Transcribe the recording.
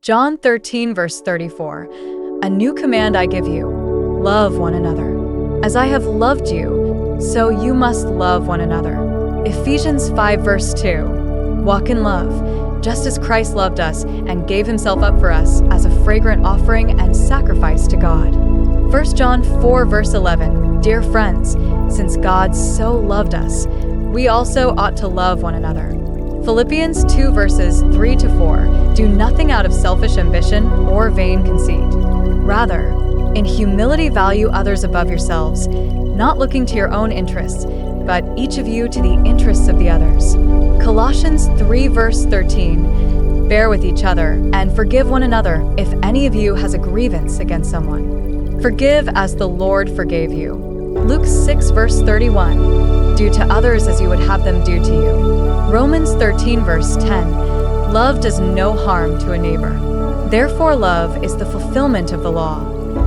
John 13, verse 34. A new command I give you, love one another. As I have loved you, so you must love one another. Ephesians 5, verse 2. Walk in love, just as Christ loved us and gave himself up for us as a fragrant offering and sacrifice to God. 1 John 4, verse 11. Dear friends, since God so loved us, we also ought to love one another. Philippians 2, verses 3 to 4. Do nothing out of selfish ambition or vain conceit. Rather, in humility value others above yourselves, not looking to your own interests, but each of you to the interests of the others. Colossians 3, verse 13. Bear with each other and forgive one another if any of you has a grievance against someone. Forgive as the Lord forgave you. Luke 6, verse 31. Do to others as you would have them do to you. Romans 13, verse 10. Love does no harm to a neighbor. Therefore, love is the fulfillment of the law.